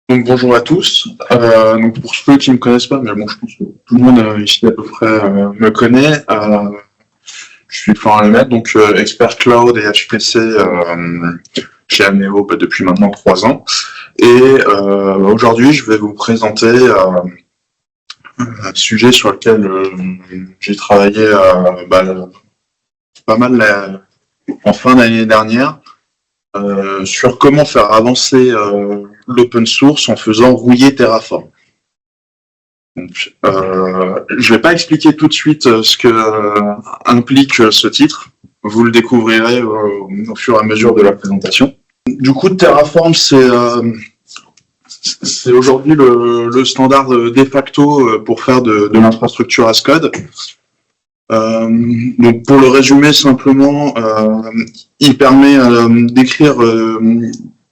Donc bonjour à tous. Donc pour ceux qui ne me connaissent pas, mais bon, je pense que tout le monde ici à peu près me connaît. Je suis Florent Lemaitre, donc expert cloud et HPC chez Amneo depuis maintenant 3 ans. Et aujourd'hui, je vais vous présenter un sujet sur lequel j'ai travaillé pas mal en fin d'année dernière. Sur comment faire avancer l'open source en faisant rouiller Terraform. Donc, je vais pas expliquer tout de suite ce que implique ce titre. Vous le découvrirez au fur et à mesure de la présentation. Du coup, Terraform, c'est aujourd'hui le standard de facto pour faire de l'infrastructure as code. Donc pour le résumer simplement, il permet d'écrire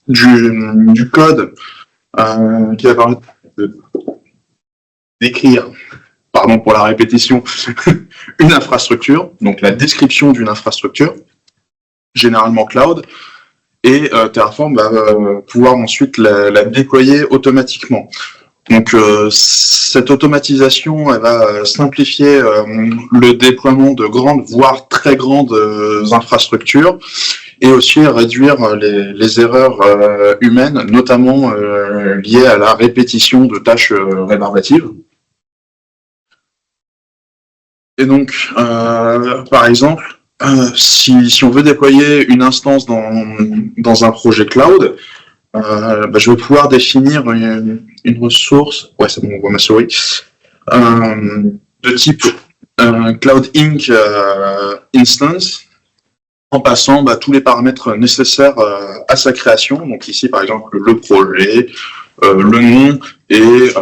du code qui va permettre d'écrire, pardon pour la répétition, une infrastructure, donc la description d'une infrastructure, généralement cloud, et Terraform va pouvoir ensuite la déployer automatiquement. Donc cette automatisation, elle va simplifier le déploiement de grandes, voire très grandes infrastructures, et aussi réduire les erreurs humaines, notamment liées à la répétition de tâches rébarbatives. Et donc, par exemple, si on veut déployer une instance dans un projet cloud, je vais pouvoir définir une ressource, ouais c'est bon, on voit ma souris, de type Cloud Inc. Instance, en passant tous les paramètres nécessaires à sa création, donc ici par exemple le projet, le nom et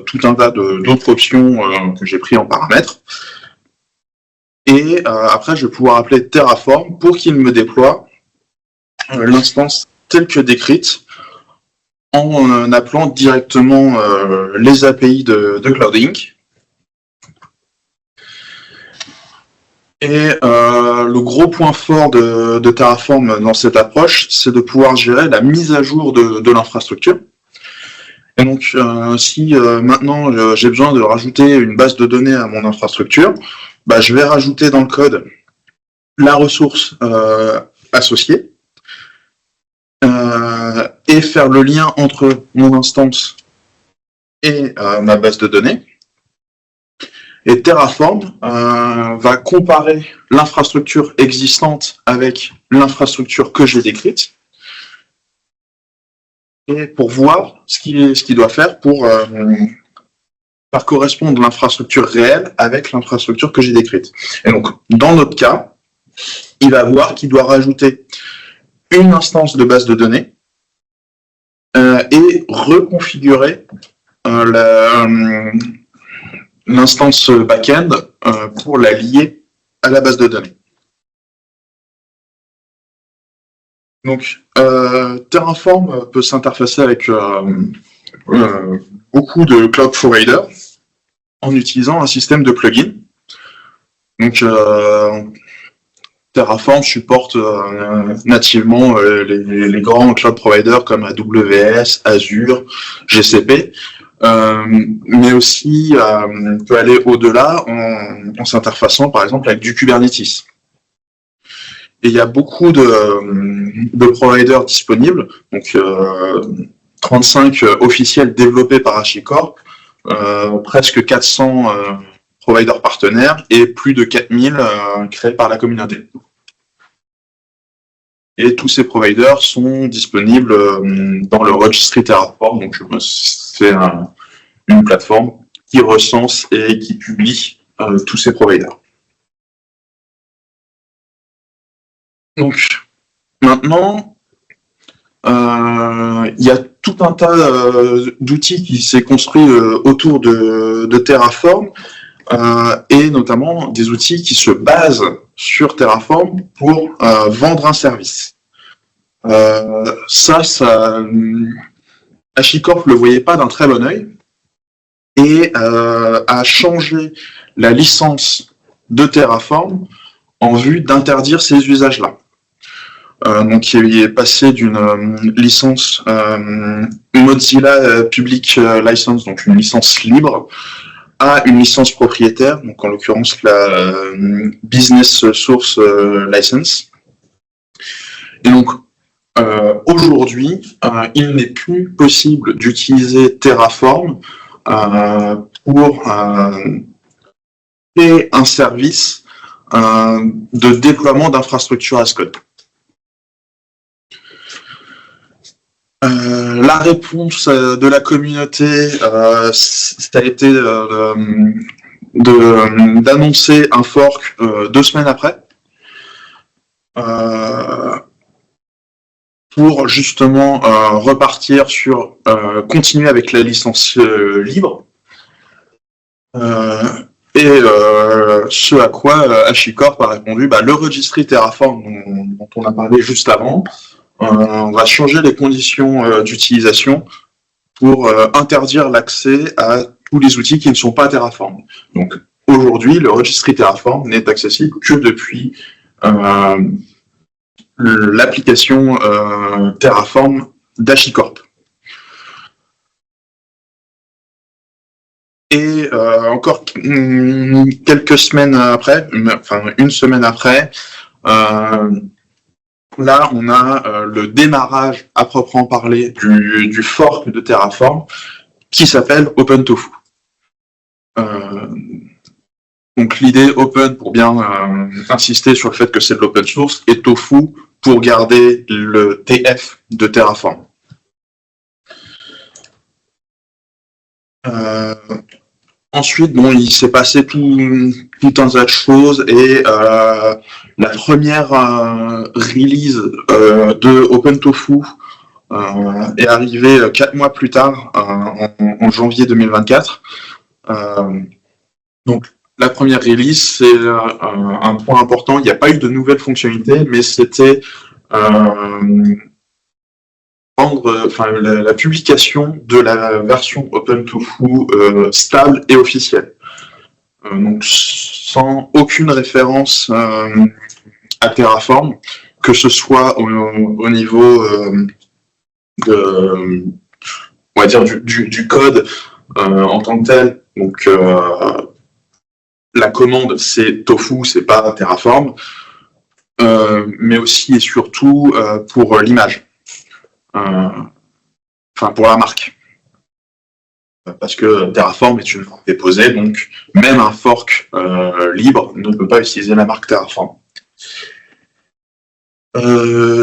tout un tas d'autres options que j'ai pris en paramètres. Et après je vais pouvoir appeler Terraform pour qu'il me déploie l'instance telle que décrite, en appelant directement les API de Cloud Inc. Et le gros point fort de Terraform dans cette approche, c'est de pouvoir gérer la mise à jour de l'infrastructure. Et donc, si maintenant j'ai besoin de rajouter une base de données à mon infrastructure, je vais rajouter dans le code la ressource associée, et faire le lien entre mon instance et ma base de données. Et Terraform va comparer l'infrastructure existante avec l'infrastructure que j'ai décrite, et pour voir ce qu'il doit faire pour faire correspondre l'infrastructure réelle avec l'infrastructure que j'ai décrite. Et donc, dans notre cas, il va voir qu'il doit rajouter une instance de base de données et reconfigurer l'instance back-end pour la lier à la base de données. Donc, Terraform peut s'interfacer avec beaucoup de cloud providers en utilisant un système de plugins. Donc, Terraform supporte nativement les grands cloud providers comme AWS, Azure, GCP, mais aussi peut aller au-delà en s'interfaçant par exemple avec du Kubernetes. Et il y a beaucoup de providers disponibles, donc 35 officiels développés par HashiCorp, presque 400 providers partenaires et plus de 4000 créés par la communauté. Et tous ces providers sont disponibles dans le registry Terraform, donc c'est une plateforme qui recense et qui publie tous ces providers. Donc maintenant, il y a tout un tas d'outils qui s'est construit autour de Terraform, et notamment des outils qui se basent sur Terraform pour vendre un service. HashiCorp ne le voyait pas d'un très bon œil et a changé la licence de Terraform en vue d'interdire ces usages-là. donc qui est passé d'une licence Mozilla Public License, donc une licence libre, à une licence propriétaire, donc en l'occurrence la Business Source License. Et donc aujourd'hui, il n'est plus possible d'utiliser Terraform pour créer un service de déploiement d'infrastructures as code. La réponse de la communauté, ça a été d'annoncer un fork 2 semaines après, pour justement repartir sur continuer avec la licence libre. Ce à quoi HashiCorp a répondu, le registry Terraform dont on a parlé juste avant, on va changer les conditions d'utilisation pour interdire l'accès à tous les outils qui ne sont pas Terraform. Donc aujourd'hui, le registry Terraform n'est accessible que depuis l'application Terraform d'HashiCorp. Et encore quelques semaines après, enfin une semaine après, là on a le démarrage à proprement parler du fork de Terraform qui s'appelle OpenTofu. Donc l'idée Open pour bien insister sur le fait que c'est de l'open source et Tofu pour garder le TF de Terraform. Ensuite, il s'est passé tout un tas de choses et la première release de OpenTofu est arrivée 4 mois plus tard, en janvier 2024. Donc, la première release, c'est un point important. Il n'y a pas eu de nouvelles fonctionnalités, mais c'était la publication de la version OpenTofu stable et officielle. Donc sans aucune référence à Terraform, que ce soit au niveau on va dire du code en tant que tel. Donc la commande c'est Tofu, c'est pas Terraform, mais aussi et surtout pour l'image. Pour la marque. Parce que Terraform est une marque déposée, donc même un fork libre ne peut pas utiliser la marque Terraform.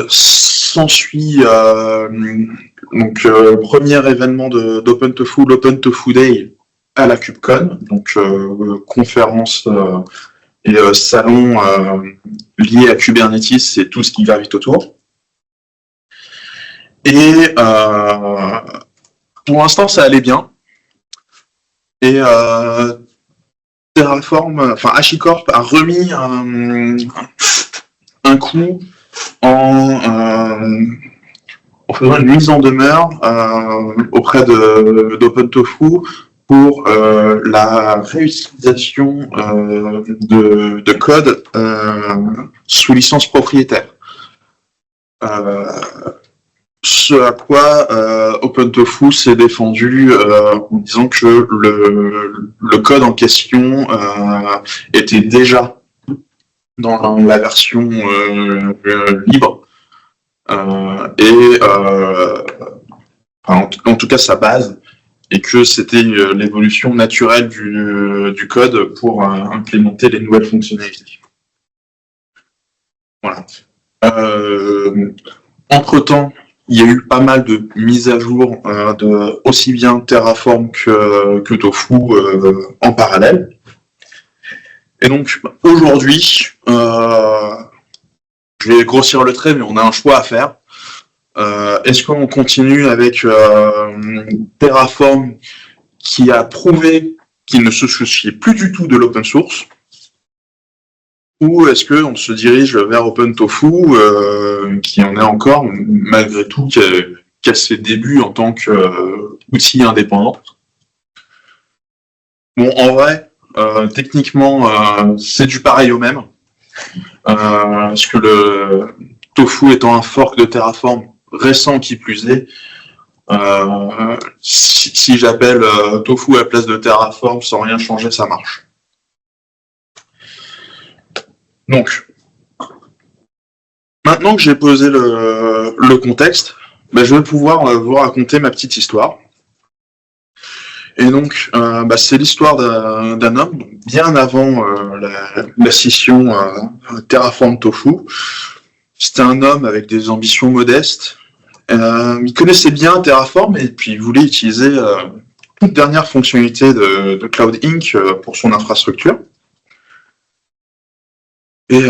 S'ensuit premier événement d'OpenTofu, l'OpenTofu Day à la KubeCon, donc conférence et salon lié à Kubernetes et tout ce qui gravite autour. Et pour l'instant, ça allait bien. Et HashiCorp a remis un coup en faisant une mise en demeure auprès d'OpenTofu pour la réutilisation de code sous licence propriétaire. Ce à quoi OpenTofu s'est défendu en disant que le code en question était déjà dans la version libre en tout cas sa base, et que c'était l'évolution naturelle du code pour implémenter les nouvelles fonctionnalités. Voilà. Entre-temps, il y a eu pas mal de mises à jour de aussi bien Terraform que Tofu en parallèle. Et donc aujourd'hui, je vais grossir le trait, mais on a un choix à faire. Est-ce qu'on continue avec Terraform qui a prouvé qu'il ne se souciait plus du tout de l'open source, ou est-ce qu'on se dirige vers OpenTofu, qui en est encore, malgré tout, qu'à ses débuts en tant qu'outil indépendant. Bon, en vrai, techniquement, c'est du pareil au même. Parce que Tofu étant un fork de Terraform récent qui plus est, si j'appelle Tofu à la place de Terraform sans rien changer, ça marche. Donc, maintenant que j'ai posé le contexte, je vais pouvoir vous raconter ma petite histoire. Et donc, c'est l'histoire d'un homme, bien avant la scission Terraform Tofu. C'était un homme avec des ambitions modestes. Il connaissait bien Terraform et puis il voulait utiliser toute dernière fonctionnalité de Cloud Inc. Pour son infrastructure. Et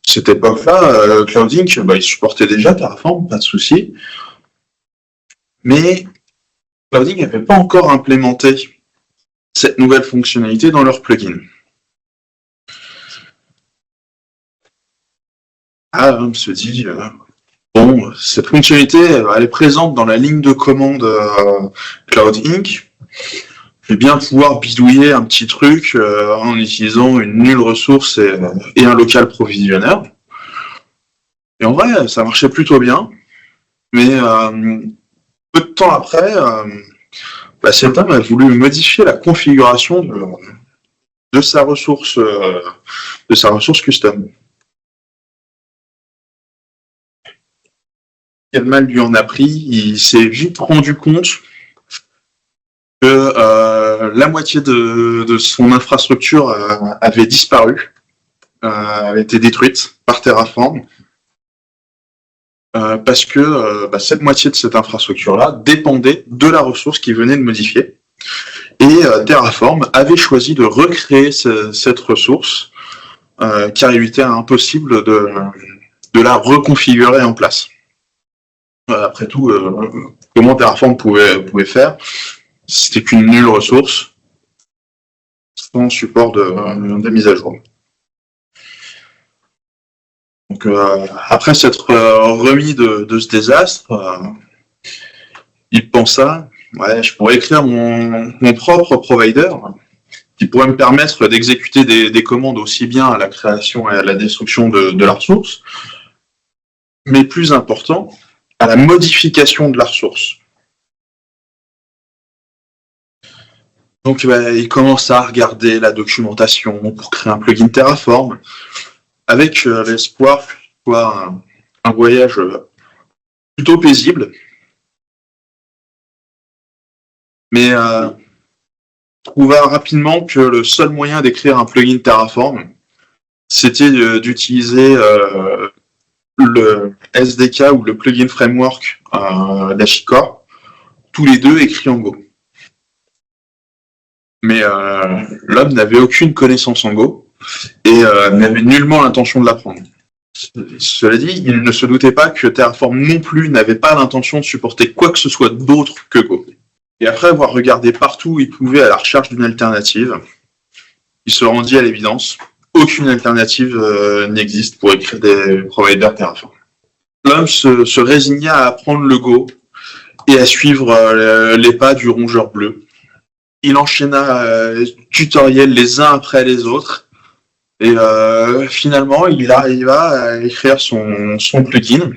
cette époque-là, Cloud Inc., il supportait déjà Terraform, pas de souci. Mais Cloud Inc. n'avait pas encore implémenté cette nouvelle fonctionnalité dans leur plugin. On se dit, bon, cette fonctionnalité, elle est présente dans la ligne de commande Cloud Inc. Je vais bien pouvoir bidouiller un petit truc en utilisant une nulle ressource et un local provisionneur. Et en vrai, ça marchait plutôt bien. Mais peu de temps après, cet homme a voulu modifier la configuration de sa ressource custom. Quel mal lui en a pris, il s'est vite rendu compte que la moitié de son infrastructure avait disparu, avait été détruite par Terraform, parce que cette moitié de cette infrastructure-là dépendait de la ressource qu'il venait de modifier. Et Terraform avait choisi de recréer cette ressource, car il lui était impossible de la reconfigurer en place. Après tout, comment Terraform pouvait faire? C'était qu'une nulle ressource sans support de mise à jour. Donc après s'être remis de ce désastre, il pensa, je pourrais écrire mon propre provider qui pourrait me permettre d'exécuter des commandes aussi bien à la création et à la destruction de la ressource, mais plus important, à la modification de la ressource. Donc il commence à regarder la documentation pour créer un plugin Terraform, avec l'espoir que ce soit un voyage plutôt paisible. Mais trouva rapidement que le seul moyen d'écrire un plugin Terraform, c'était d'utiliser le SDK ou le plugin framework d'HashiCorp, tous les deux écrits en Go. Mais l'homme n'avait aucune connaissance en Go et n'avait nullement l'intention de l'apprendre. Cela dit, il ne se doutait pas que Terraform non plus n'avait pas l'intention de supporter quoi que ce soit d'autre que Go. Et après avoir regardé partout où il pouvait à la recherche d'une alternative, il se rendit à l'évidence, aucune alternative n'existe pour écrire des providers Terraform. L'homme se résigna à apprendre le Go et à suivre les pas du rongeur bleu. Il enchaîna tutoriels les uns après les autres et finalement il arriva à écrire son plugin.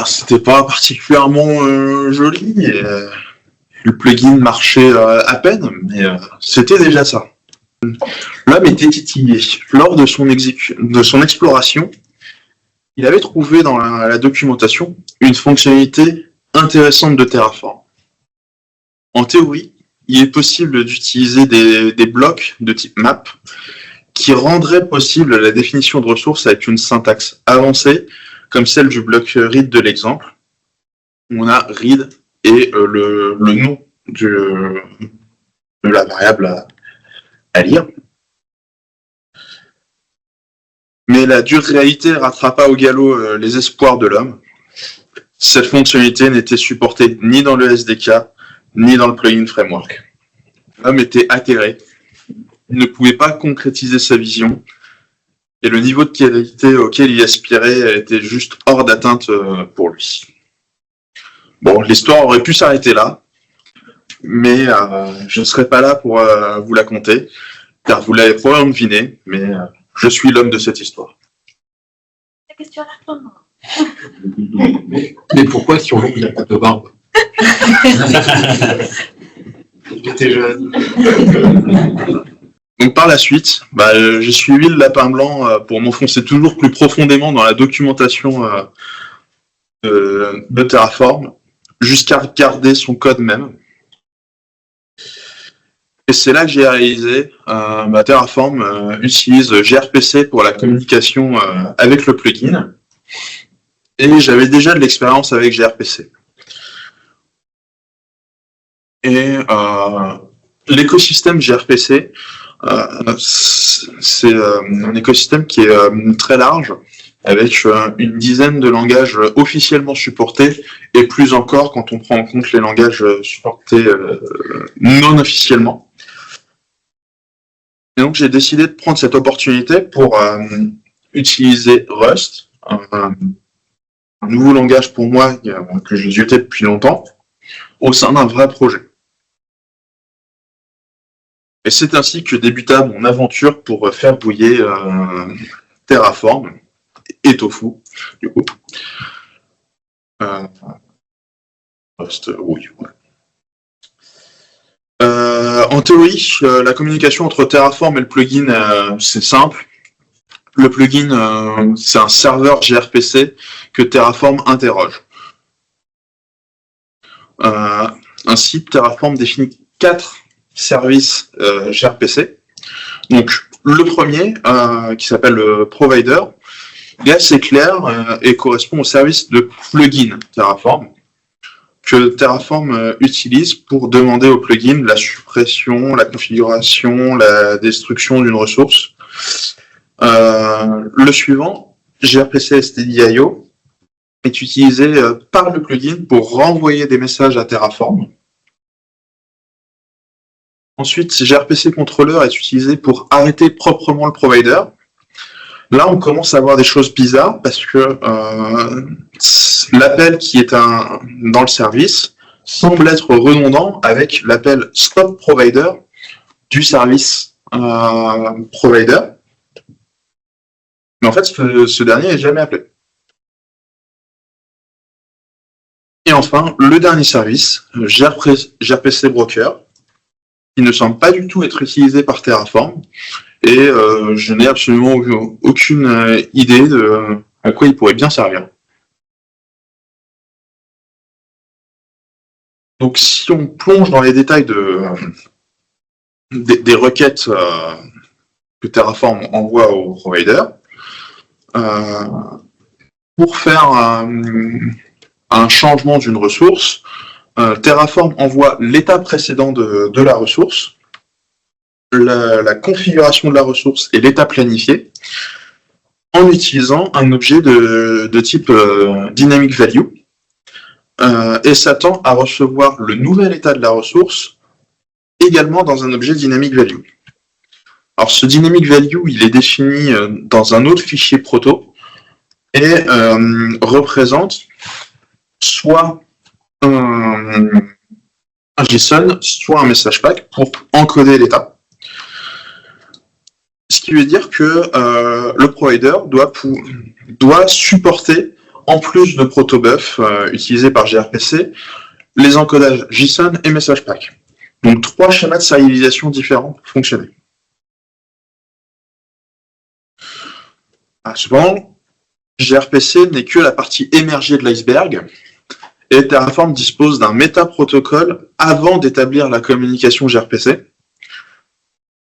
C'était pas particulièrement joli, le plugin marchait à peine, mais c'était déjà ça. L'homme était titillé. Lors de son exploration, il avait trouvé dans la documentation une fonctionnalité intéressante de Terraform. En théorie, il est possible d'utiliser des blocs de type map qui rendraient possible la définition de ressources avec une syntaxe avancée, comme celle du bloc read de l'exemple. On a read et le nom de la variable à lire. Mais la dure réalité rattrapa au galop les espoirs de l'homme. Cette fonctionnalité n'était supportée ni dans le SDK, ni dans le plugin framework. L'homme était atterré, il ne pouvait pas concrétiser sa vision, et le niveau de qualité auquel il aspirait était juste hors d'atteinte pour lui. Bon, l'histoire aurait pu s'arrêter là, mais je ne serai pas là pour vous la conter, car vous l'avez probablement deviné, mais je suis l'homme de cette histoire. tu as la fin. Mais pourquoi si on il n'y a pas de barbe? J'étais jeune. Donc par la suite, j'ai suivi le lapin blanc pour m'enfoncer toujours plus profondément dans la documentation de Terraform, jusqu'à regarder son code même. Et c'est là que j'ai réalisé Terraform utilise gRPC pour la communication avec le plugin. Et j'avais déjà de l'expérience avec gRPC. Et l'écosystème gRPC, c'est un écosystème qui est très large, avec une dizaine de langages officiellement supportés, et plus encore quand on prend en compte les langages supportés non officiellement. Et donc j'ai décidé de prendre cette opportunité pour utiliser Rust, un nouveau langage pour moi que je ziotais depuis longtemps, au sein d'un vrai projet. Et c'est ainsi que débuta mon aventure pour faire bouiller Terraform et Tofu, du coup. Rust, oui, ouais. En théorie, la communication entre Terraform et le plugin, c'est simple. Le plugin, c'est un serveur gRPC que Terraform interroge. Ainsi, Terraform définit 4 services gRPC. Donc, le premier, qui s'appelle le provider, est assez clair et correspond au service de plugin Terraform, que Terraform utilise pour demander au plugin la suppression, la configuration, la destruction d'une ressource. Le suivant, gRPC stdio, est utilisé par le plugin pour renvoyer des messages à Terraform. Ensuite, gRPC controller est utilisé pour arrêter proprement le provider. Là, on commence à avoir des choses bizarres parce que l'appel qui est dans le service semble être redondant avec l'appel stop provider du service provider. Mais en fait, ce dernier n'est jamais appelé. Et enfin, le dernier service, gRPC broker, qui ne semble pas du tout être utilisé par Terraform, et je n'ai absolument aucune idée de à quoi il pourrait bien servir. Donc si on plonge dans les détails des requêtes que Terraform envoie au provider, pour faire un changement d'une ressource, Terraform envoie l'état précédent de la ressource, la configuration de la ressource et l'état planifié, en utilisant un objet de type dynamic value, et s'attend à recevoir le nouvel état de la ressource également dans un objet dynamic value. Alors ce dynamic value, il est défini dans un autre fichier proto et représente soit un JSON, soit un message pack pour encoder l'état. Ce qui veut dire que le provider doit supporter, en plus de protobuf utilisés par gRPC, les encodages JSON et message pack. Donc 3 schémas de sérialisation différents pour fonctionner. Cependant, gRPC n'est que la partie émergée de l'iceberg, et Terraform dispose d'un métaprotocole avant d'établir la communication gRPC.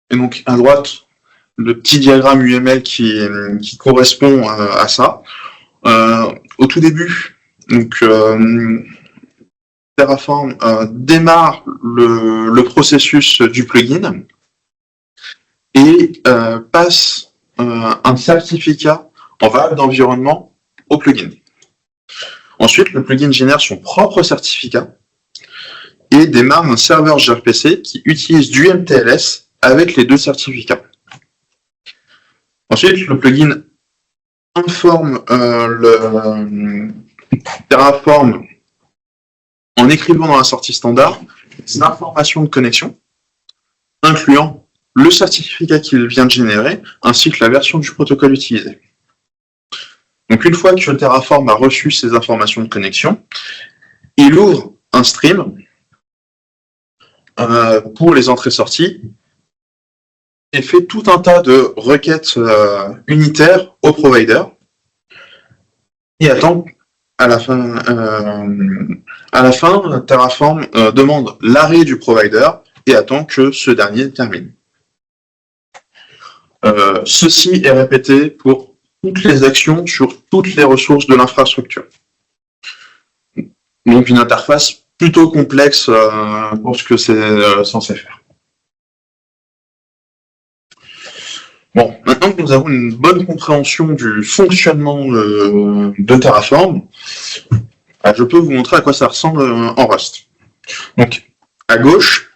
Et donc, à droite, le petit diagramme UML qui correspond à ça. Au tout début, donc, Terraform démarre le processus du plugin et passe un certificat en variable d'environnement au plugin. Ensuite, le plugin génère son propre certificat et démarre un serveur gRPC qui utilise du MTLS avec les 2 certificats. Ensuite, le plugin informe le Terraform en écrivant dans la sortie standard des informations de connexion, incluant le certificat qu'il vient de générer, ainsi que la version du protocole utilisé. Donc une fois que Terraform a reçu ces informations de connexion, il ouvre un stream pour les entrées-sorties et fait tout un tas de requêtes unitaires au provider et attend à la fin, Terraform demande l'arrêt du provider et attend que ce dernier termine. Ceci est répété pour toutes les actions sur toutes les ressources de l'infrastructure. Donc une interface plutôt complexe pour ce que c'est censé faire. Bon, maintenant que nous avons une bonne compréhension du fonctionnement de Terraform, je peux vous montrer à quoi ça ressemble en Rust. Donc, à gauche,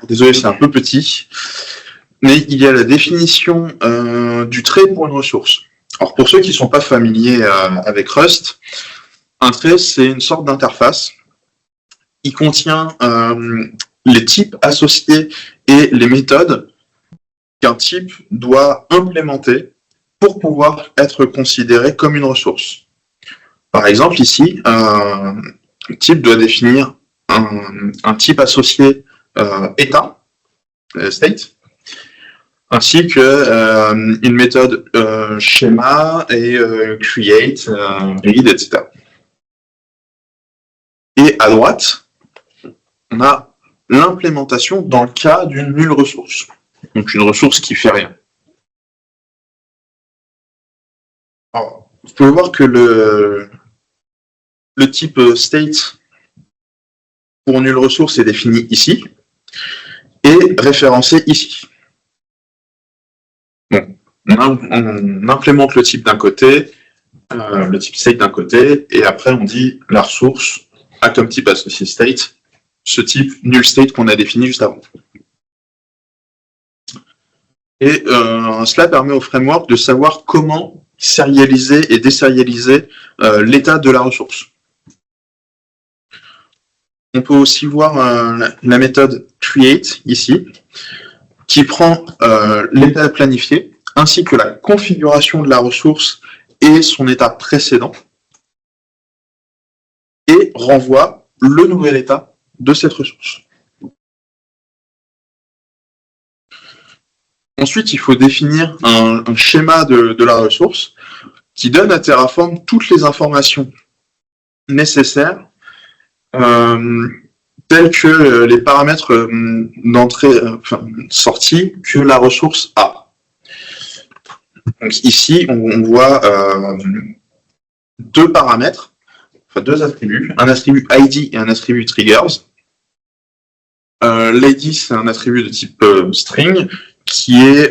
désolé, c'est un peu petit, mais il y a la définition du trait pour une ressource. Alors, pour ceux qui ne sont pas familiers avec Rust, un trait, c'est une sorte d'interface. Il contient les types associés et les méthodes qu'un type doit implémenter pour pouvoir être considéré comme une ressource. Par exemple, ici, un type doit définir un type associé état, state, ainsi que une méthode schéma et create, read, etc. Et à droite, on a l'implémentation dans le cas d'une nulle ressource. Donc une ressource qui fait rien. Alors, vous pouvez voir que le type state pour nulle ressource est défini ici et référencé ici. Bon, on implémente le type d'un côté, le type state d'un côté, et après on dit la ressource a comme type associé state ce type null state qu'on a défini juste avant. Et cela permet au framework de savoir comment sérialiser et désérialiser l'état de la ressource. On peut aussi voir la méthode create ici, qui prend l'état planifié, ainsi que la configuration de la ressource et son état précédent, et renvoie le nouvel état de cette ressource. Ensuite, il faut définir un schéma de la ressource qui donne à Terraform toutes les informations nécessaires, tels que les paramètres d'entrée, sortie que la ressource a. Donc ici, on voit deux paramètres, deux attributs, un attribut ID et un attribut triggers. L'ID, c'est un attribut de type string qui est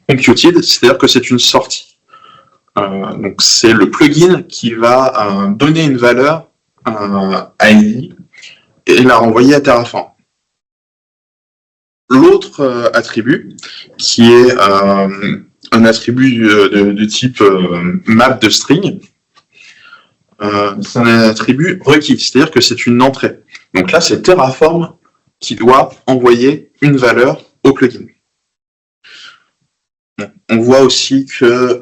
computed, c'est-à-dire que c'est une sortie. Donc c'est le plugin qui va donner une valeur ID et la renvoyer à Terraform. L'autre attribut, qui est un attribut de type map de string, c'est un attribut requis, c'est-à-dire que c'est une entrée. Donc là, c'est Terraform qui doit envoyer une valeur au plugin. On voit aussi que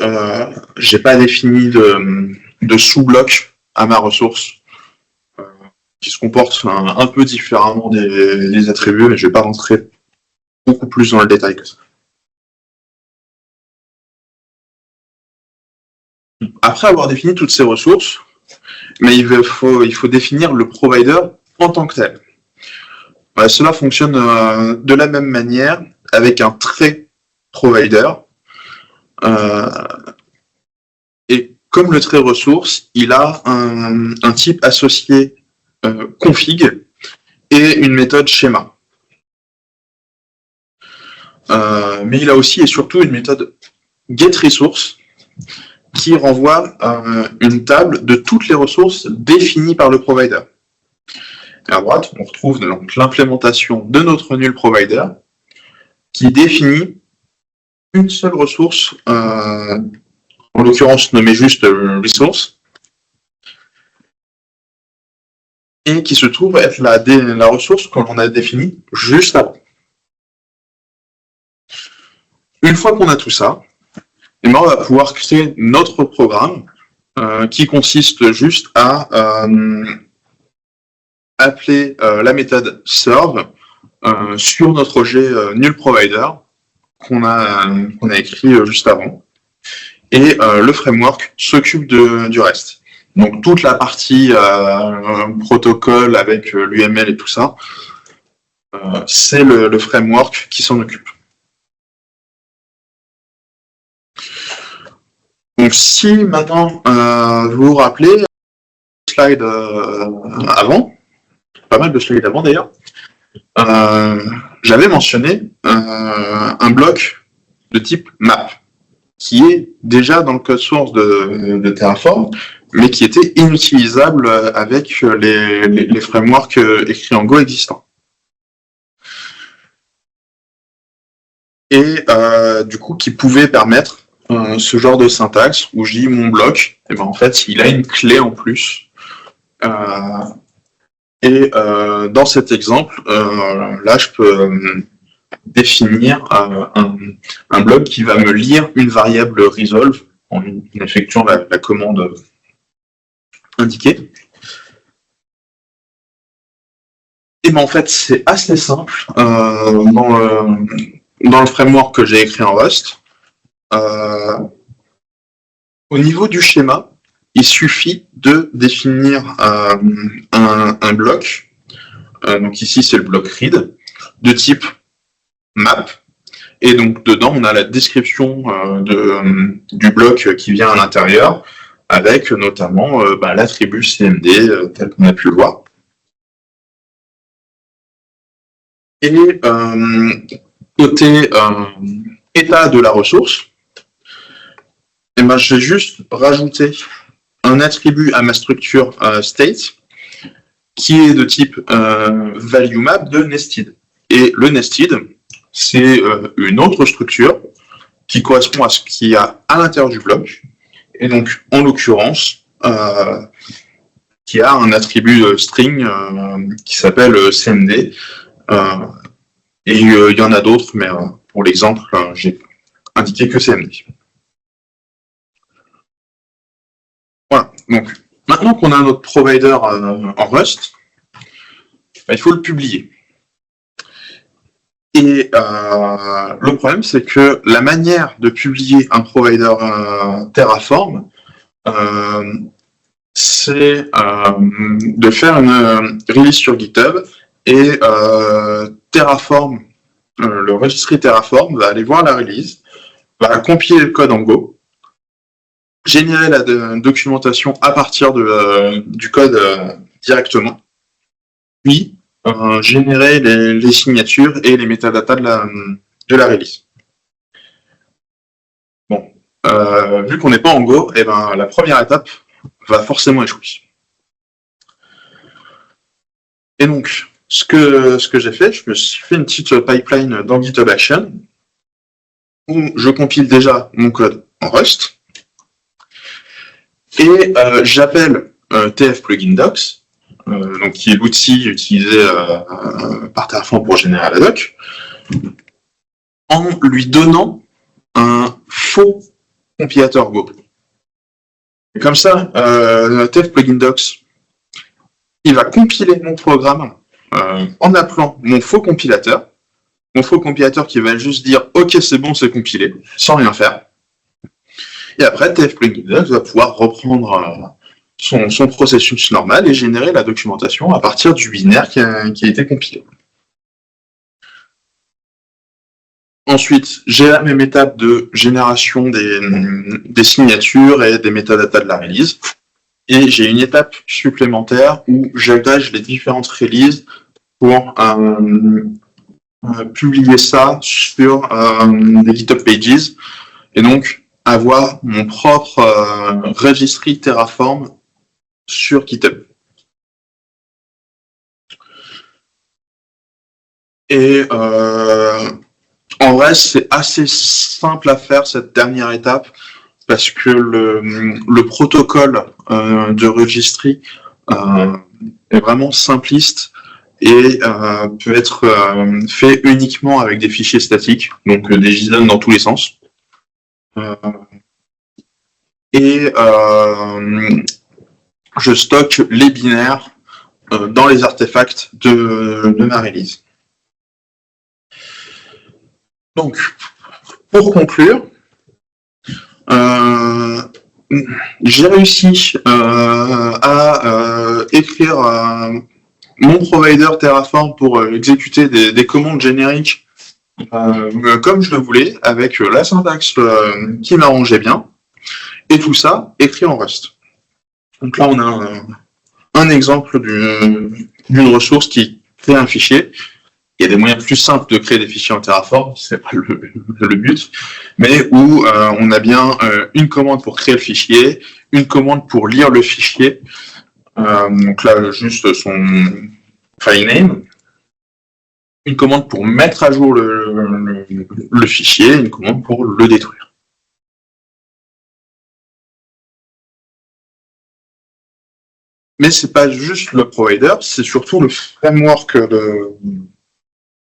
j'ai pas défini de sous-bloc à ma ressource, qui se comporte un peu différemment des attributs, mais je vais pas rentrer beaucoup plus dans le détail que ça. Après avoir défini toutes ces ressources, mais il faut définir le provider en tant que tel. Cela fonctionne de la même manière avec un trait provider. Et comme le trait ressource, il a un type associé config et une méthode schéma. Mais il a aussi et surtout une méthode getResource qui renvoie une table de toutes les ressources définies par le provider. Et à droite, on retrouve donc l'implémentation de notre null provider qui définit une seule ressource, en l'occurrence nommée juste resource, et qui se trouve être la ressource que l'on a définie juste avant. Une fois qu'on a tout ça, et ben on va pouvoir créer notre programme qui consiste juste à appeler la méthode serve sur notre objet null provider qu'on a écrit juste avant. Et le framework s'occupe du reste. Donc toute la partie protocole avec l'UML et tout ça, c'est le framework qui s'en occupe. Donc si maintenant vous vous rappelez, slide avant, pas mal de slides avant d'ailleurs, j'avais mentionné un bloc de type map, qui est déjà dans le code source de Terraform, mais qui était inutilisable avec les frameworks écrits en Go existants. Et du coup, qui pouvait permettre ce genre de syntaxe où je dis mon bloc, et ben en fait, il a une clé en plus. Dans cet exemple, là, je peux définir un bloc qui va me lire une variable resolve en effectuant la commande indiquée. Et ben en fait, c'est assez simple. Dans le framework que j'ai écrit en Rust, au niveau du schéma, il suffit de définir un bloc, donc ici c'est le bloc read, de type map, et donc dedans on a la description du bloc qui vient à l'intérieur, avec notamment l'attribut CMD tel qu'on a pu le voir. Et côté état de la ressource, et ben, je vais juste rajouter un attribut à ma structure state qui est de type value map de nested. Et le nested, c'est une autre structure qui correspond à ce qu'il y a à l'intérieur du bloc. Et donc, en l'occurrence, qui a un attribut string qui s'appelle CMD. Et il y en a d'autres, mais pour l'exemple, j'ai indiqué que CMD. Voilà, donc maintenant qu'on a notre provider en Rust, il faut le publier. Et le problème, c'est que la manière de publier un provider Terraform, c'est de faire une release sur GitHub et Terraform, le registry Terraform va aller voir la release, va compiler le code en Go, générer la documentation à partir du code directement, puis générer les signatures et les métadatas de la release. Bon, vu qu'on n'est pas en Go, et ben, la première étape va forcément échouer. Et donc, ce que j'ai fait, je me suis fait une petite pipeline dans GitHub Action, où je compile déjà mon code en Rust, et j'appelle TF Plugin Docs, donc qui est l'outil utilisé par Terraform pour générer la doc, en lui donnant un faux compilateur Go. Et comme ça, TF Plugin Docs, il va compiler mon programme en appelant mon faux compilateur qui va juste dire « Ok, c'est bon, c'est compilé », sans rien faire. Et après, TF Plugin Docs va pouvoir reprendre son processus normal et générer la documentation à partir du binaire qui a été compilé. Ensuite, j'ai la même étape de génération des signatures et des métadatas de la release. Et j'ai une étape supplémentaire où j'agrège les différentes releases pour publier ça sur des GitHub Pages. Et donc, avoir mon propre registry Terraform sur GitHub. Et en vrai, c'est assez simple à faire cette dernière étape parce que le protocole de registry est vraiment simpliste et peut être fait uniquement avec des fichiers statiques, donc des JSON dans tous les sens. et je stocke les binaires dans les artefacts de ma release. Donc, pour conclure, j'ai réussi à écrire mon provider Terraform pour exécuter des commandes génériques comme je le voulais, avec la syntaxe qui m'arrangeait bien, et tout ça écrit en Rust. Donc là, on a un exemple d'une ressource qui crée un fichier. Il y a des moyens plus simples de créer des fichiers en Terraform, c'est pas le but, mais où on a bien une commande pour créer le fichier, une commande pour lire le fichier, donc là, juste son file name, une commande pour mettre à jour le fichier, une commande pour le détruire. Mais c'est pas juste le provider, c'est surtout le framework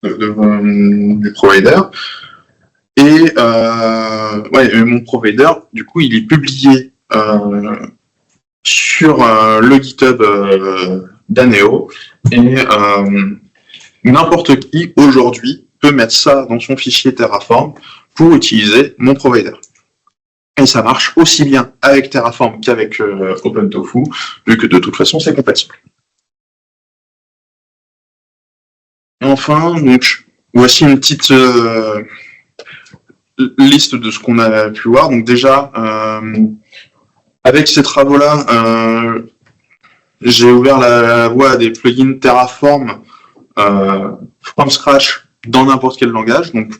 du provider. Et mon provider, du coup, il est publié sur le GitHub d'Aneo, et n'importe qui, aujourd'hui, peut mettre ça dans son fichier Terraform pour utiliser mon provider. Et ça marche aussi bien avec Terraform qu'avec OpenTofu, vu que de toute façon, c'est compatible. Enfin, donc, voici une petite liste de ce qu'on a pu voir. Donc déjà, avec ces travaux-là, j'ai ouvert la voie à des plugins Terraform from scratch dans n'importe quel langage. Donc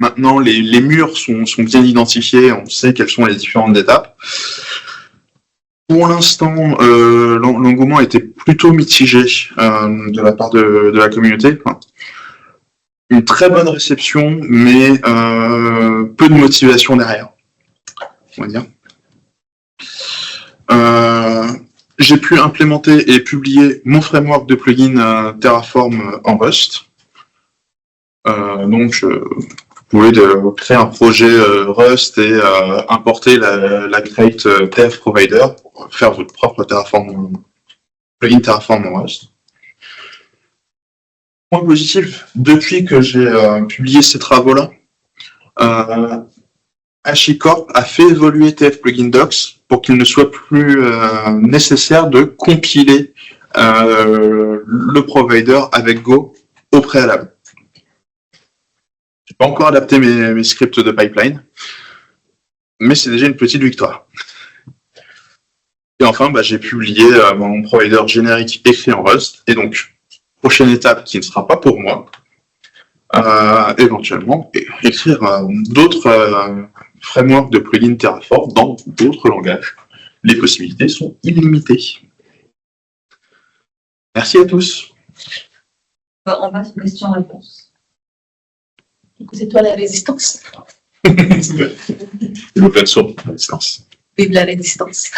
maintenant, les murs sont bien identifiés, on sait quelles sont les différentes étapes. Pour l'instant, l'engouement était plutôt mitigé de la part de la communauté. Enfin, une très bonne réception, mais peu de motivation derrière, on va dire. J'ai pu implémenter et publier mon framework de plugin Terraform en Rust. Donc, vous pouvez créer un projet Rust et importer la crate TF Provider pour faire votre propre plugin Terraform en Rust. Point positif, depuis que j'ai publié ces travaux-là, HashiCorp a fait évoluer TF Plugin Docs pour qu'il ne soit plus nécessaire de compiler le provider avec Go au préalable. J'ai pas encore adapté mes scripts de pipeline, mais c'est déjà une petite victoire. Et enfin, j'ai publié mon provider générique écrit en Rust, et donc, prochaine étape qui ne sera pas pour moi, éventuellement, écrire d'autres frameworks de plugins Terraform dans d'autres langages. Les possibilités sont illimitées. Merci à tous. On passe aux questions-réponses. Du coup, c'est toi la résistance. L'open source, la résistance. Vive la résistance.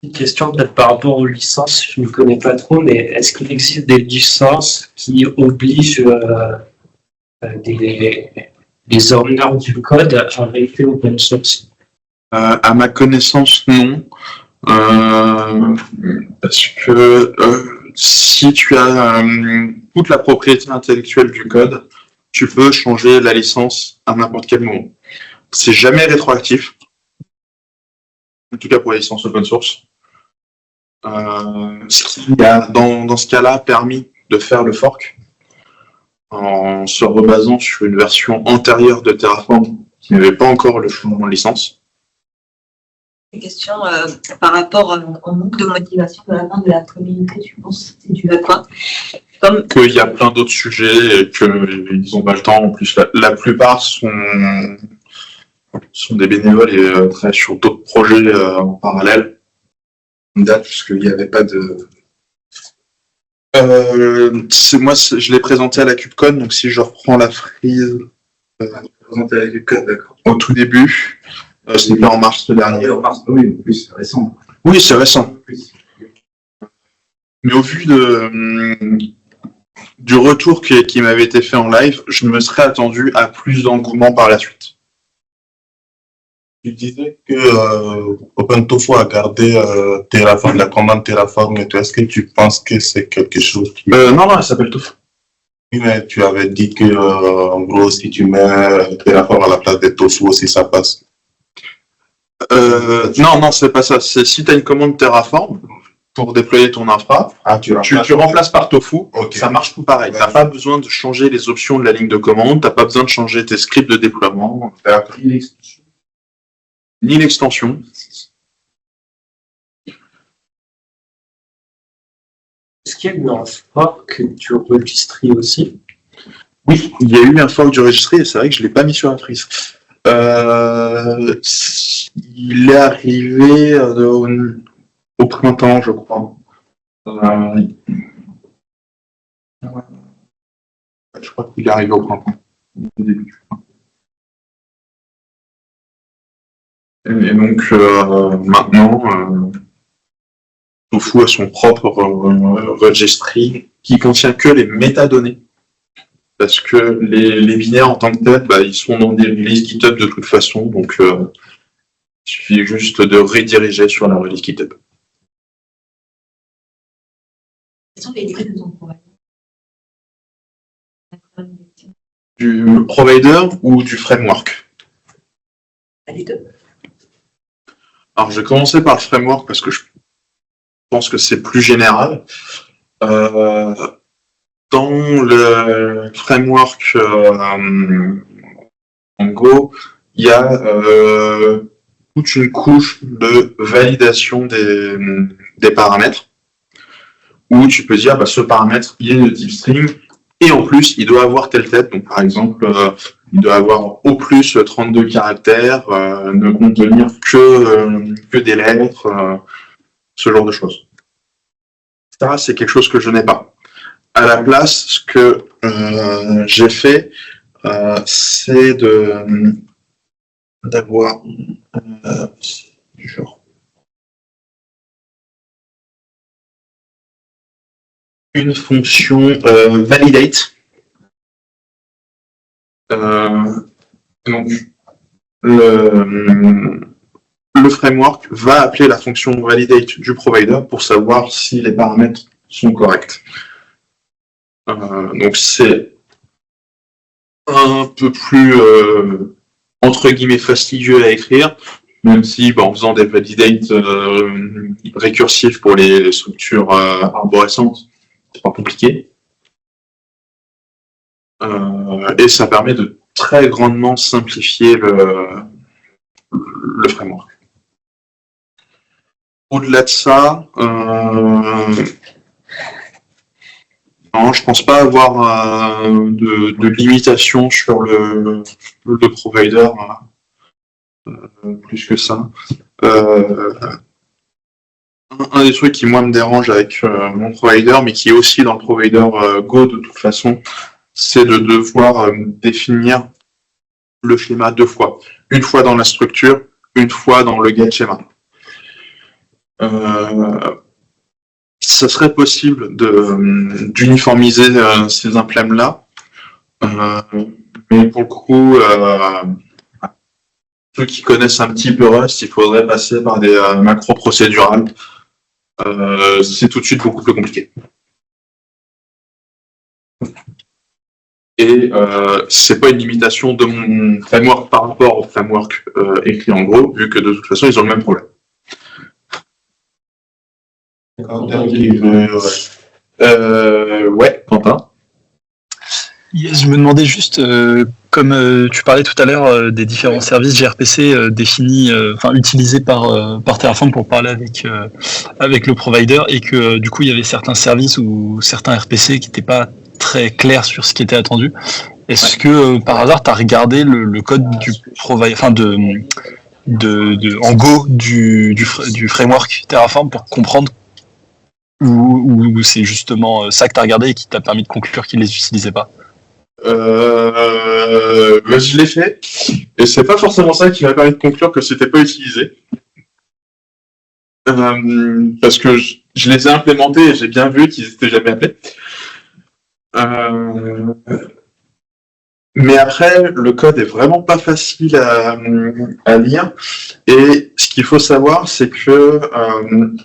Une question peut-être par rapport aux licences, je ne connais pas trop, mais est-ce qu'il existe des licences qui obligent les owners du code à arrêter open source? À ma connaissance, non. Parce que si tu as toute la propriété intellectuelle du code, tu peux changer la licence à n'importe quel moment. C'est jamais rétroactif, en tout cas pour les licences open source. Ce qui a dans ce cas-là permis de faire le fork en se rebasant sur une version antérieure de Terraform qui n'avait pas encore le changement de licence. Une question par rapport au manque de motivation de la part de la communauté, tu penses c'est dû à quoi? Qu'il y a plein d'autres sujets et qu'ils n'ont pas le temps. En plus, la plupart sont des bénévoles et travaillent sur d'autres projets en parallèle. Date, puisqu'il n'y avait pas de... moi, je l'ai présenté à la KubeCon, donc si je reprends la frise... présenté à la KubeCon, d'accord. Au tout début, c'était en mars dernier. En mars, oui, en plus, c'est récent. Oui, c'est récent. Mais au vu du retour qui m'avait été fait en live, je me serais attendu à plus d'engouement par la suite. Tu disais que OpenTofu a gardé Terraform, la commande Terraform et tout. Est-ce que tu penses que c'est quelque chose qui... Non, elle s'appelle Tofu. Oui, mais tu avais dit que, en gros, si tu mets Terraform à la place de Tofu aussi, ça passe. Non, c'est pas ça. C'est si tu as une commande Terraform pour déployer ton infra, tu remplaces par Tofu, Ok. ça marche tout pareil. T'as pas besoin de changer les options de la ligne de commande, t'as pas besoin de changer tes scripts de déploiement, D'accord. ni l'extension. Est-ce qu'il y a eu un fork du registry aussi? Oui, il y a eu un fork du registry et c'est vrai que je l'ai pas mis sur la prise. Il est arrivé au printemps, je crois. Je crois qu'il est arrivé au printemps, au début du printemps. Et donc maintenant, Tofu a son propre registry qui contient que les métadonnées. Parce que les binaires en tant que tels, ils sont dans des releases GitHub de toute façon, donc il suffit juste de rediriger sur la release GitHub. Quels sont les prix de ton provider? Du provider ou du framework? Les deux. Alors je vais commencer par le framework parce que je pense que c'est plus général. Dans le framework en Go, il y a toute une couche de validation des paramètres où tu peux dire ce paramètre il est de type string et en plus il doit avoir telle tête. Donc par exemple, il doit avoir au plus 32 caractères, ne contenir que des lettres, ce genre de choses. Ça, c'est quelque chose que je n'ai pas. À la place, ce que j'ai fait, c'est d'avoir une fonction validate. Donc le framework va appeler la fonction validate du provider pour savoir si les paramètres sont corrects. Donc c'est un peu plus entre guillemets fastidieux à écrire, même si en faisant des validates récursifs pour les structures arborescentes, c'est pas compliqué. Et ça permet de très grandement simplifier le framework. Au-delà de ça, non, je pense pas avoir de limitation sur le provider plus que ça. Un des trucs qui moi me dérange avec mon provider, mais qui est aussi dans le provider Go de toute façon, c'est de devoir définir le schéma deux fois. Une fois dans la structure, une fois dans le get schéma. Ça serait possible d'uniformiser ces impléments-là, mais pour le coup, ceux qui connaissent un petit peu Rust, il faudrait passer par des macros procédurales. C'est tout de suite beaucoup plus compliqué. Et c'est pas une limitation de mon framework par rapport au framework écrit en Go, vu que de toute façon, ils ont le même problème. Ouais, Quentin. Yes, je me demandais juste, comme tu parlais tout à l'heure des différents services gRPC définis, utilisés par Terraform pour parler avec le provider, et que du coup il y avait certains services ou certains RPC qui n'étaient pas très clairs sur ce qui était attendu. Est-ce que par hasard tu as regardé le code du provider, en Go du framework Terraform pour comprendre ou c'est justement ça que tu as regardé et qui t'a permis de conclure qu'ils ne les utilisaient pas? Je l'ai fait, et c'est pas forcément ça qui m'a permis de conclure que c'était pas utilisé. Parce que je les ai implémentés et j'ai bien vu qu'ils étaient jamais appelés. Mais après, le code est vraiment pas facile à lire. Et ce qu'il faut savoir, c'est que,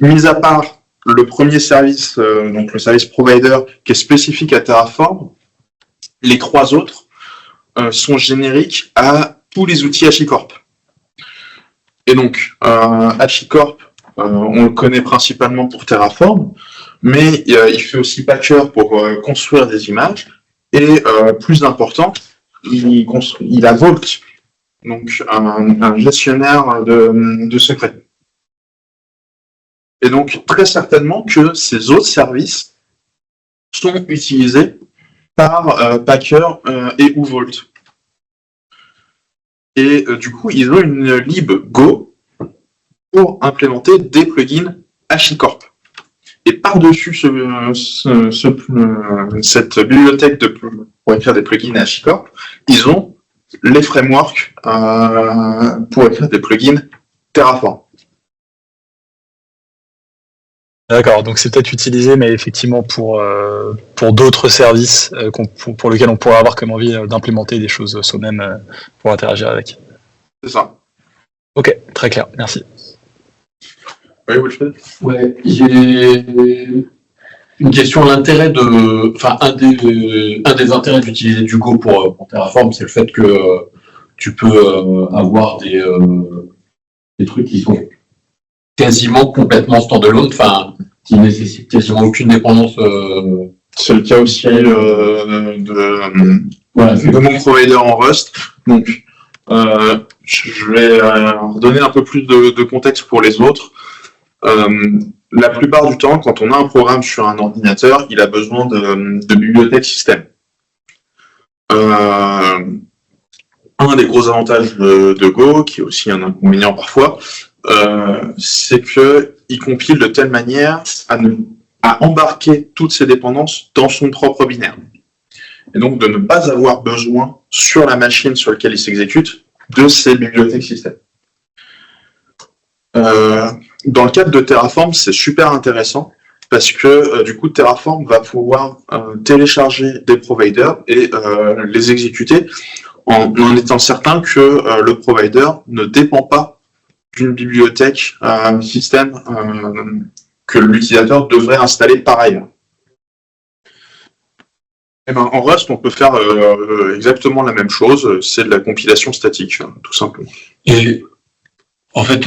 mis à part le premier service, donc le service provider, qui est spécifique à Terraform, les 3 autres sont génériques à tous les outils HashiCorp. Et donc, HashiCorp, on le connaît principalement pour Terraform, mais il fait aussi Packer pour construire des images. Et plus important, il a Vault, donc un gestionnaire de secrets. Et donc, très certainement que ces autres services sont utilisés par Packer et ou Vault. Et du coup, ils ont une lib Go pour implémenter des plugins HashiCorp. Et par-dessus cette bibliothèque pour écrire des plugins HashiCorp, ils ont les frameworks pour écrire des plugins Terraform. D'accord, donc c'est peut-être utilisé, mais effectivement pour d'autres services pour lesquels on pourrait avoir comme envie d'implémenter des choses soi-même pour interagir avec. C'est ça. Ok, très clair, merci. Oui, Wilfred ? Ouais, j'ai une question. L'intérêt un des intérêts d'utiliser du Go pour Terraform, c'est le fait que tu peux avoir des trucs qui sont quasiment complètement standalone, qui nécessitent quasiment aucune dépendance. C'est le cas aussi de mon provider en Rust. Donc, je vais redonner un peu plus de contexte pour les autres. La plupart du temps, quand on a un programme sur un ordinateur, il a besoin de bibliothèque système. Un des gros avantages de Go, qui est aussi un inconvénient parfois, c'est qu'il compile de telle manière à embarquer toutes ces dépendances dans son propre binaire. Et donc de ne pas avoir besoin sur la machine sur laquelle il s'exécute de ces bibliothèques système. Dans le cadre de Terraform, c'est super intéressant parce que du coup Terraform va pouvoir télécharger des providers et les exécuter en étant certain que le provider ne dépend pas d'une bibliothèque système que l'utilisateur devrait installer par ailleurs. Et ben, en Rust, on peut faire exactement la même chose, c'est de la compilation statique, tout simplement. Et en fait,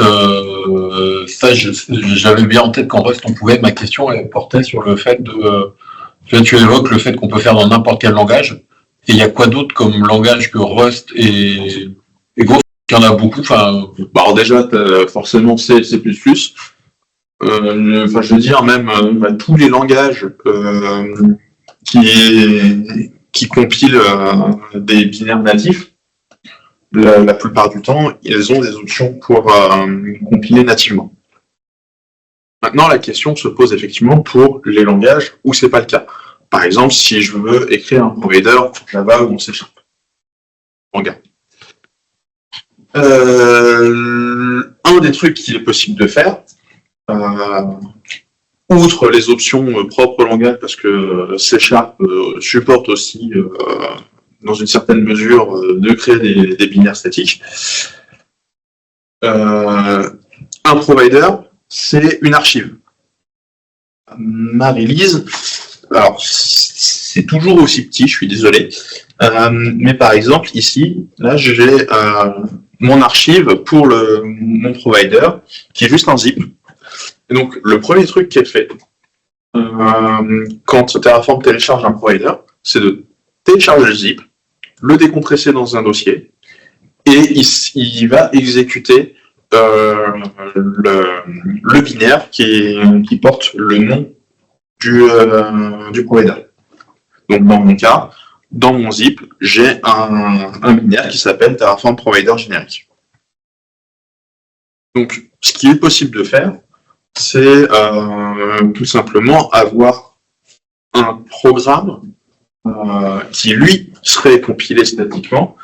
ça, j'avais bien en tête qu'en Rust, on pouvait. Ma question, elle portait sur le fait tu évoques le fait qu'on peut faire dans n'importe quel langage. Et il y a quoi d'autre comme langage que Rust et Go? Il y en a beaucoup. Alors déjà, forcément, C++. Je veux dire, même tous les langages qui compilent des binaires natifs, la plupart du temps, ils ont des options pour compiler nativement. Maintenant, la question se pose effectivement pour les langages où c'est pas le cas. Par exemple, si je veux écrire un provider Java ou en C#. Regarde. Un des trucs qu'il est possible de faire, outre les options propres au langage, parce que C# supporte aussi, dans une certaine mesure, de créer des binaires statiques, un provider, c'est une archive. Ma release, alors c'est toujours aussi petit, je suis désolé, mais par exemple ici, là j'ai mon archive pour mon provider qui est juste un zip. Et donc le premier truc qui est fait quand Terraform télécharge un provider, c'est de télécharger le zip, le décompresser dans un dossier et il va exécuter le binaire qui porte le nom du provider. Donc dans mon cas, dans mon zip, j'ai un binaire qui s'appelle Terraform Provider générique. Donc ce qui est possible de faire, c'est tout simplement avoir un programme qui lui serait compilé statiquement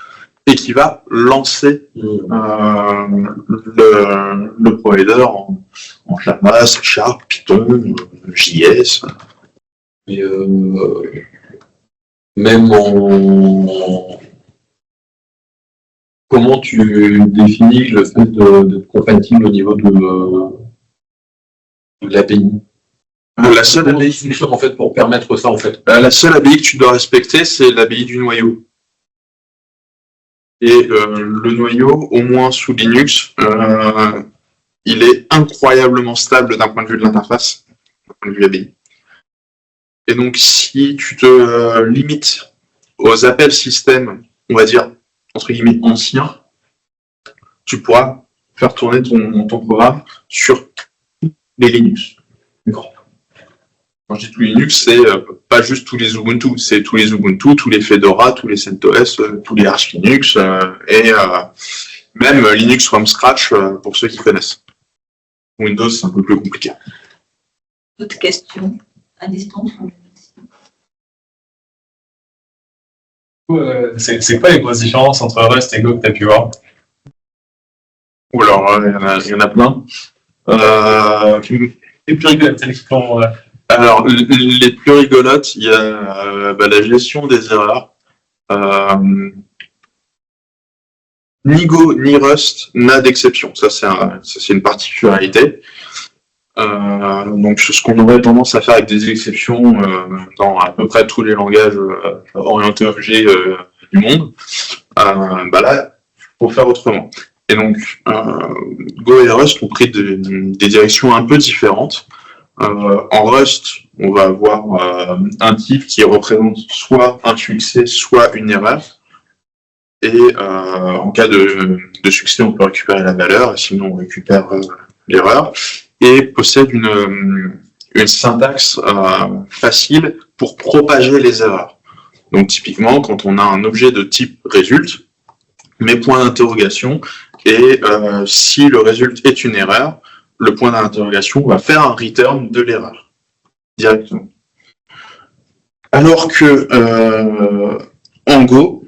et qui va lancer le provider en Java, C#, Python, JS. Mais même comment tu définis le fait d'être compatible au niveau de l'API? La seule Comment API, ça fonctionne, en fait, pour permettre ça, en fait? la seule API que tu dois respecter, c'est l'API du noyau. Et le noyau, au moins sous Linux, il est incroyablement stable d'un point de vue de l'interface, d'un point de vue API. Et donc, si tu te limites aux appels système, on va dire, entre guillemets, anciens, tu pourras faire tourner ton programme sur les Linux. D'accord. Quand je dis tous les Linux, c'est pas juste tous les Ubuntu, c'est tous les Ubuntu, tous les Fedora, tous les CentOS, tous les Arch Linux, et même Linux from scratch pour ceux qui connaissent. Windows, c'est un peu plus compliqué. D'autres questions à distance? C'est quoi les grosses différences entre Rust et Go que tu as pu voir? Ou alors, il y en a plein. Les plus rigolotes, celles qui font, Alors, les plus rigolotes, il y a la gestion des erreurs. Ni Go ni Rust n'a d'exception. Ça, c'est une particularité. Donc, ce qu'on aurait tendance à faire avec des exceptions dans à peu près tous les langages orientés objets du monde, là, faut faire autrement. Et donc, Go et Rust ont pris des directions un peu différentes. En Rust, on va avoir un type qui représente soit un succès, soit une erreur. Et en cas de succès, on peut récupérer la valeur, et sinon on récupère l'erreur. Et possède une syntaxe facile pour propager les erreurs. Donc typiquement, quand on a un objet de type résulte, met point d'interrogation, et si le résulte est une erreur, le point d'interrogation va faire un return de l'erreur directement. Alors que en Go,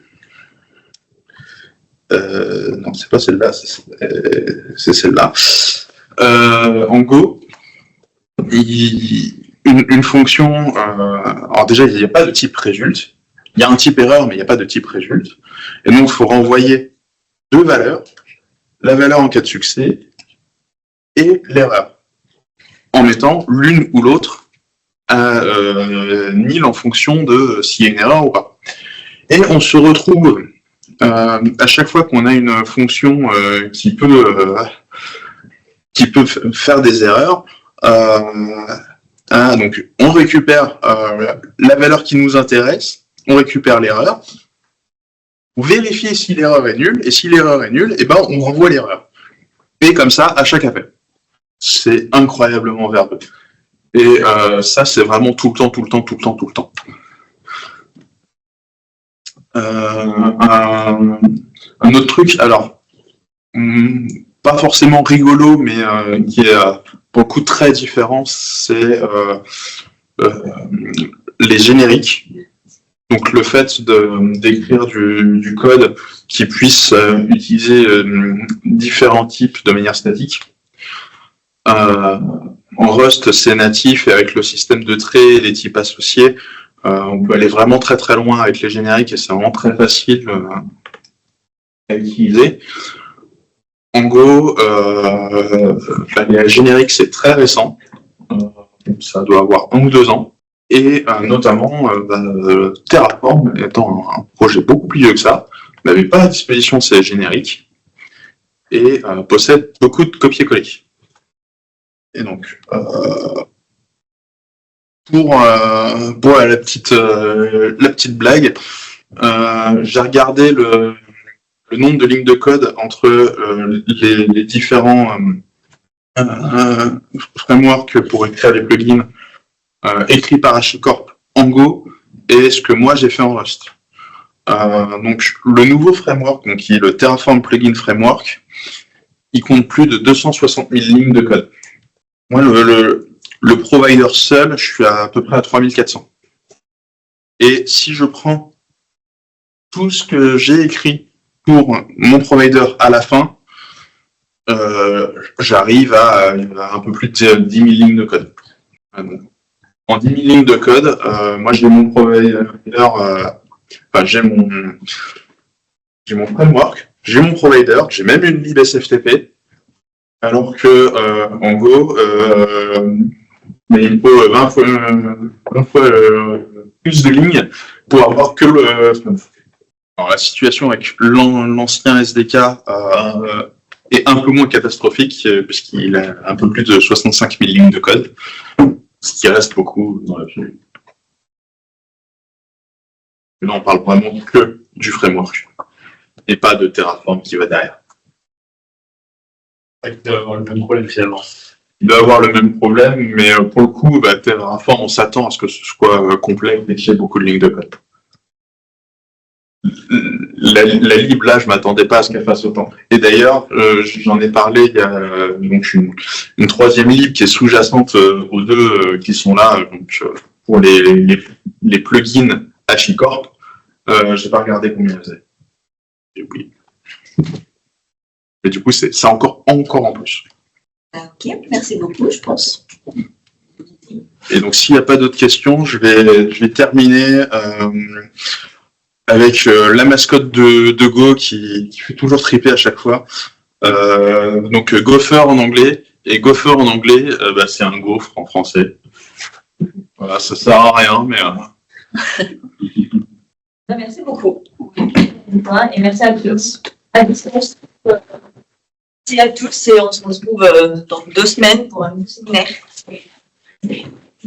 non, c'est pas celle-là, c'est celle-là. En Go, une fonction, alors déjà il n'y a pas de type résulte, il y a un type erreur mais il n'y a pas de type résulte, et donc il faut renvoyer deux valeurs, la valeur en cas de succès et l'erreur, en mettant l'une ou l'autre à nil en fonction de s'il y a une erreur ou pas. Et on se retrouve à chaque fois qu'on a une fonction qui peut faire des erreurs, donc on récupère la valeur qui nous intéresse, on récupère l'erreur, on vérifie si l'erreur est nulle, et si l'erreur est nulle, on renvoie l'erreur. Et comme ça, à chaque appel. C'est incroyablement verbeux. Et ça, c'est vraiment tout le temps. Un autre truc, alors, pas forcément rigolo, mais qui est pour le coup très différent, c'est les génériques. Donc le fait d'écrire du code qui puisse utiliser différents types de manière statique. En Rust, c'est natif, et avec le système de traits et les types associés, on peut aller vraiment très très loin avec les génériques, et c'est vraiment très facile à utiliser. En Go, les génériques, c'est très récent, ça doit avoir 1 ou 2 ans, et notamment Terraform, étant un projet beaucoup plus vieux que ça, n'avait pas à disposition ces génériques, et possède beaucoup de copier-coller. Et donc, pour la petite blague, j'ai regardé le nombre de lignes de code entre les différents frameworks pour écrire les plugins écrits par HashiCorp en Go et ce que moi j'ai fait en Rust. Donc le nouveau framework, qui est le Terraform Plugin Framework, il compte plus de 260 000 lignes de code. Moi, le provider seul, je suis à peu près à 3400. Et si je prends tout ce que j'ai écrit pour mon provider à la fin, j'arrive à un peu plus de 10 000 lignes de code. En 10 000 lignes de code, moi j'ai mon provider, j'ai mon framework, j'ai mon provider, j'ai même une lib SFTP, alors que en Go, mais il faut 20 fois plus de lignes pour avoir que le. Alors, la situation avec l'ancien SDK est un peu moins catastrophique, puisqu'il a un peu plus de 65 000 lignes de code, ce qui reste beaucoup dans l'absolu. Là, on parle vraiment que du framework, et pas de Terraform qui va derrière. Il doit avoir le même problème finalement. Il doit avoir le même problème, mais pour le coup, Terraform, on s'attend à ce que ce soit complet et qu'il y ait beaucoup de lignes de code. La lib, là, je m'attendais pas à ce qu'elle fasse autant. Et d'ailleurs, j'en ai parlé, il y a donc une troisième lib qui est sous-jacente aux deux qui sont là, donc pour les plugins HashiCorp. J'ai pas regardé combien elle faisait. J'ai oublié. Mais du coup, c'est encore en plus. Ok, merci beaucoup, je pense. Et donc, s'il n'y a pas d'autres questions, je vais terminer avec la mascotte de Go qui fait toujours triper à chaque fois. Donc, Gopher en anglais. Et Gopher en anglais, c'est un gaufre en français. Voilà, ça sert à rien, mais... Merci beaucoup. Et merci à tous. Merci à tous et on se retrouve dans 2 semaines pour un nouveau séminaire.